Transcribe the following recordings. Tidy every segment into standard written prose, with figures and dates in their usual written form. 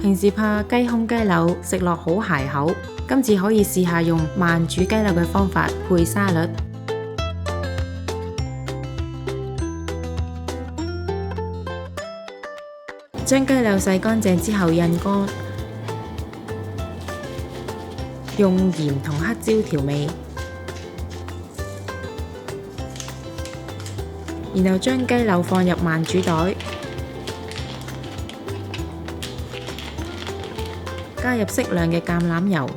平時怕雞胸雞柳食落好鞋口，今次可以試下用慢煮雞柳嘅方法配沙律。將雞柳洗乾淨之後印乾，用鹽同黑椒調味，然後將雞柳放入慢煮袋，加入適量嘅橄欖油，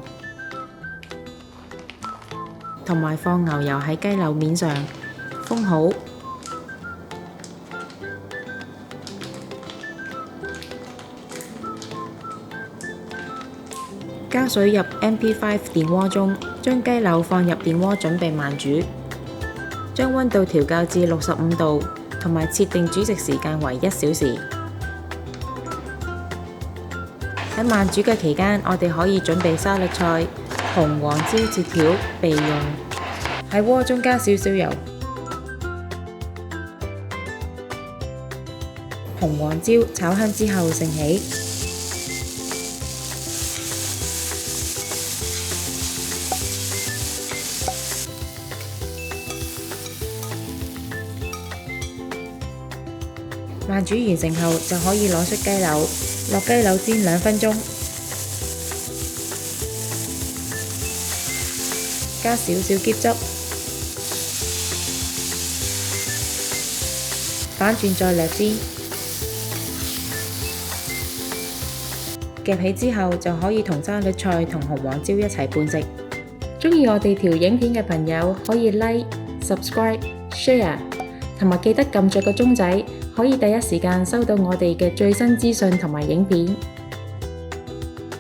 同埋放牛油喺雞柳面上，封好。加水入 MP5 電鍋中，將雞柳放入電鍋準備慢煮，將溫度調校至65度，同埋設定煮食時間為1小時。喺慢煮嘅期間，我哋可以準備沙律菜、紅黃椒切條備用。喺鍋中加少少油，紅黃椒炒香之後盛起。慢煮完成後，就可以攞出雞柳，落雞柳煎2分鐘，加少少喼汁，反轉再略煎，夾起之後就可以同沙律菜同紅黃椒一齊拌食。鍾意我哋條影片嘅朋友可以 Like、Subscribe、Share， 同埋記得撳着個鐘仔，可以第一時間收到我哋嘅最新資訊同埋影片。